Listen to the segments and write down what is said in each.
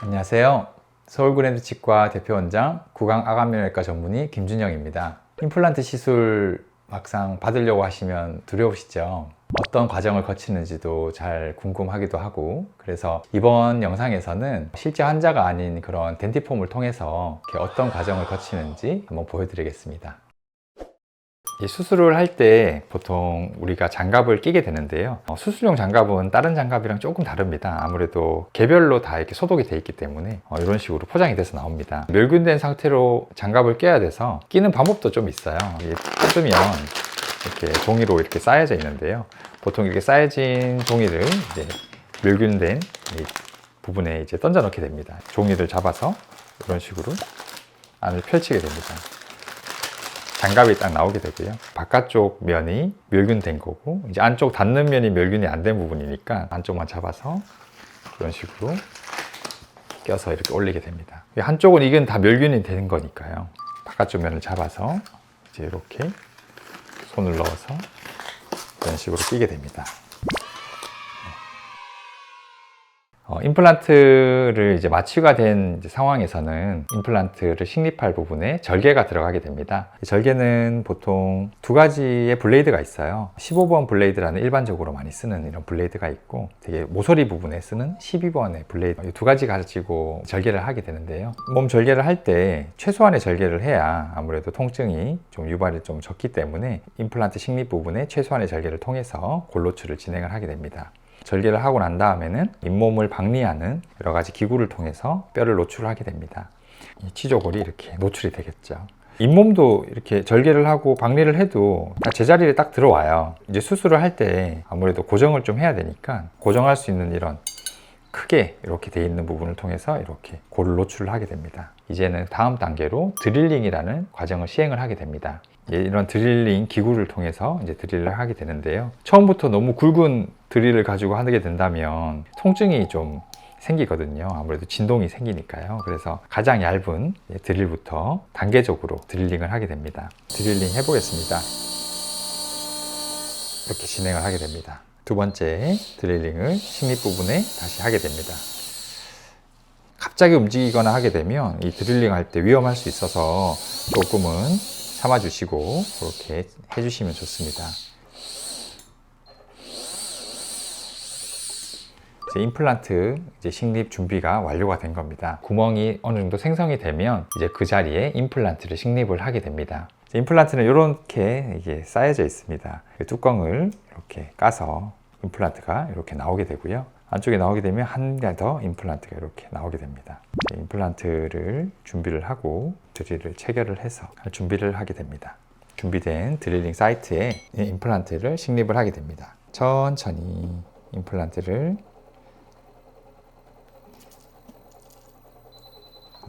안녕하세요. 서울그랜드치과 대표원장 구강아간면외과 전문의 김준영입니다. 임플란트 시술 막상 받으려고 하시면 두려우시죠? 어떤 과정을 거치는지도 잘 궁금하기도 하고, 그래서 이번 영상에서는 실제 환자가 아닌 그런 덴티폼을 통해서 어떤 과정을 거치는지 한번 보여드리겠습니다. 이 수술을 할 때 보통 우리가 장갑을 끼게 되는데요. 수술용 장갑은 다른 장갑이랑 조금 다릅니다. 아무래도 개별로 다 이렇게 소독이 돼 있기 때문에 이런 식으로 포장이 돼서 나옵니다. 멸균된 상태로 장갑을 껴야 돼서 끼는 방법도 좀 있어요. 뜯으면 이렇게 종이로 이렇게 쌓여져 있는데요. 보통 이렇게 쌓여진 종이를 이제 멸균된 이 부분에 이제 던져 넣게 됩니다. 종이를 잡아서 이런 식으로 안을 펼치게 됩니다. 장갑이 딱 나오게 되고요. 바깥쪽 면이 멸균된 거고, 이제 안쪽 닿는 면이 멸균이 안 된 부분이니까 안쪽만 잡아서 이런 식으로 껴서 이렇게 올리게 됩니다. 한쪽은 이건 다 멸균이 되는 거니까요. 바깥쪽 면을 잡아서 이제 이렇게 손을 넣어서 이런 식으로 끼게 됩니다. 임플란트를 이제 마취가 된 상황에서는 임플란트를 식립할 부분에 절개가 들어가게 됩니다. 절개는 보통 두 가지의 블레이드가 있어요. 15번 블레이드라는 일반적으로 많이 쓰는 이런 블레이드가 있고, 되게 모서리 부분에 쓰는 12번의 블레이드, 이 두 가지 가지고 절개를 하게 되는데요. 몸 절개를 할 때 최소한의 절개를 해야 아무래도 통증이 좀 유발이 좀 적기 때문에 임플란트 식립 부분에 최소한의 절개를 통해서 골노출을 진행을 하게 됩니다. 절개를 하고 난 다음에는 잇몸을 박리하는 여러 가지 기구를 통해서 뼈를 노출하게 됩니다. 이 치조골이 이렇게 노출이 되겠죠. 잇몸도 이렇게 절개를 하고 박리를 해도 다 제자리에 딱 들어와요. 이제 수술을 할 때 아무래도 고정을 좀 해야 되니까 고정할 수 있는 이런 크게 이렇게 돼 있는 부분을 통해서 이렇게 골을 노출을 하게 됩니다. 이제는 다음 단계로 드릴링이라는 과정을 시행을 하게 됩니다. 이런 드릴링 기구를 통해서 이제 드릴을 하게 되는데요. 처음부터 너무 굵은 드릴을 가지고 하게 된다면 통증이 좀 생기거든요. 아무래도 진동이 생기니까요. 그래서 가장 얇은 드릴부터 단계적으로 드릴링을 하게 됩니다. 드릴링 해보겠습니다. 이렇게 진행을 하게 됩니다. 두 번째 드릴링을 식립 부분에 다시 하게 됩니다. 갑자기 움직이거나 하게 되면 이 드릴링 할 때 위험할 수 있어서 조금은 참아주시고 그렇게 해주시면 좋습니다. 이제 임플란트 식립 준비가 완료가 된 겁니다. 구멍이 어느 정도 생성이 되면 이제 그 자리에 임플란트를 식립을 하게 됩니다. 임플란트는 이렇게 이게 쌓여져 있습니다. 뚜껑을 이렇게 까서 임플란트가 이렇게 나오게 되고요. 안쪽에 나오게 되면 한 개 더 임플란트가 이렇게 나오게 됩니다. 임플란트를 준비를 하고 드릴을 체결을 해서 준비를 하게 됩니다. 준비된 드릴링 사이트에 임플란트를 식립을 하게 됩니다. 천천히 임플란트를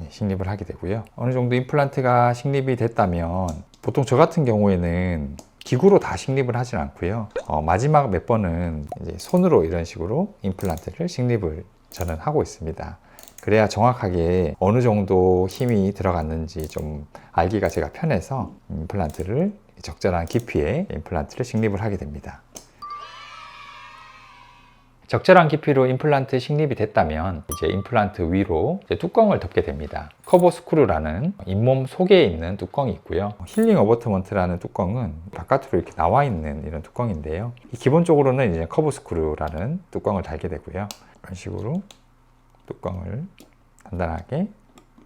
식립을 하게 되고요. 어느 정도 임플란트가 식립이 됐다면 보통 저 같은 경우에는 기구로 다 식립을 하진 않고요. 마지막 몇 번은 이제 손으로 이런 식으로 임플란트를 식립을 저는 하고 있습니다. 그래야 정확하게 어느 정도 힘이 들어갔는지 좀 알기가 제가 편해서 임플란트를 적절한 깊이에 임플란트를 식립을 하게 됩니다. 적절한 깊이로 임플란트 식립이 됐다면 이제 임플란트 위로 이제 뚜껑을 덮게 됩니다. 커버 스크루라는 잇몸 속에 있는 뚜껑이 있고요. 힐링 어버트먼트라는 뚜껑은 바깥으로 이렇게 나와 있는 이런 뚜껑인데요. 기본적으로는 이제 커버 스크루라는 뚜껑을 달게 되고요. 이런 식으로 뚜껑을 단단하게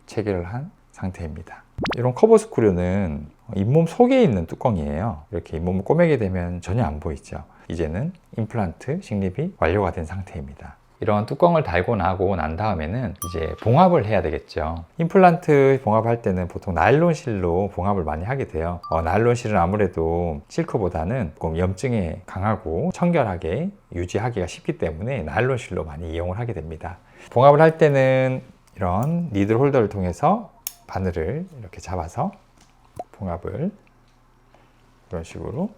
체결을 한 상태입니다. 이런 커버 스크류는 잇몸 속에 있는 뚜껑이에요. 이렇게 잇몸을 꼬매게 되면 전혀 안 보이죠. 이제는 임플란트 식립이 완료가 된 상태입니다. 이런 뚜껑을 달고 나고 난 다음에는 이제 봉합을 해야 되겠죠. 임플란트 봉합할 때는 보통 나일론 실로 봉합을 많이 하게 돼요. 나일론 실은 아무래도 실크보다는 조금 염증에 강하고 청결하게 유지하기가 쉽기 때문에 나일론 실로 많이 이용을 하게 됩니다. 봉합을 할 때는 이런 니들 홀더를 통해서 바늘을 이렇게 잡아서 봉합을 이런 식으로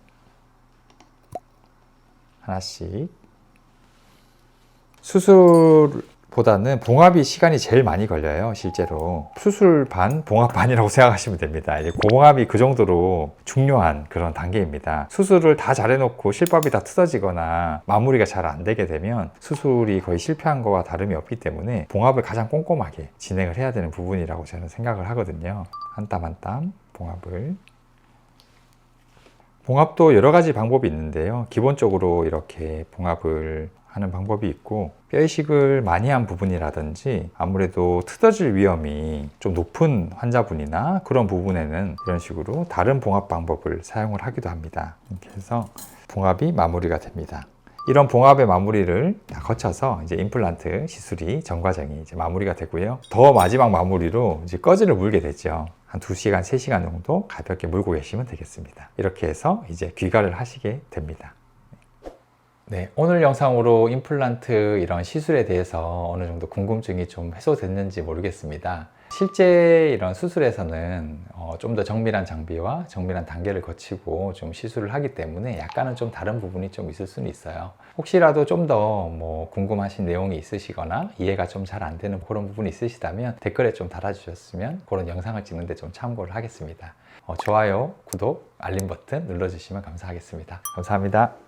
수술 보다는 봉합이 시간이 제일 많이 걸려요. 실제로 수술 반, 봉합 반이라고 생각하시면 됩니다. 이제 고봉합이 그 정도로 중요한 그런 단계입니다. 수술을 다 잘해놓고 실밥이 다 뜯어지거나 마무리가 잘 안 되게 되면 수술이 거의 실패한 거와 다름이 없기 때문에 봉합을 가장 꼼꼼하게 진행을 해야 되는 부분이라고 저는 생각을 하거든요. 한 땀 한 땀 봉합을. 봉합도 여러 가지 방법이 있는데요. 기본적으로 이렇게 봉합을 하는 방법이 있고, 뼈 이식을 많이 한 부분이라든지 아무래도 트어질 위험이 좀 높은 환자분이나 그런 부분에는 이런 식으로 다른 봉합 방법을 사용을 하기도 합니다. 이렇게 해서 봉합이 마무리가 됩니다. 이런 봉합의 마무리를 다 거쳐서 이제 임플란트 시술이 전 과정이 이제 마무리가 되고요. 더 마지막 마무리로 이제 꺼즈를 물게 되죠. 한 2시간, 3시간 정도 가볍게 물고 계시면 되겠습니다. 이렇게 해서 이제 귀가를 하시게 됩니다. 네, 오늘 영상으로 임플란트 이런 시술에 대해서 어느 정도 궁금증이 좀 해소됐는지 모르겠습니다. 실제 이런 수술에서는 좀 더 정밀한 장비와 정밀한 단계를 거치고 좀 시술을 하기 때문에 약간은 좀 다른 부분이 좀 있을 수는 있어요. 혹시라도 좀 더 뭐 궁금하신 내용이 있으시거나 이해가 좀 잘 안 되는 그런 부분이 있으시다면 댓글에 좀 달아주셨으면 그런 영상을 찍는데 좀 참고를 하겠습니다. 좋아요, 구독, 알림 버튼 눌러주시면 감사하겠습니다. 감사합니다.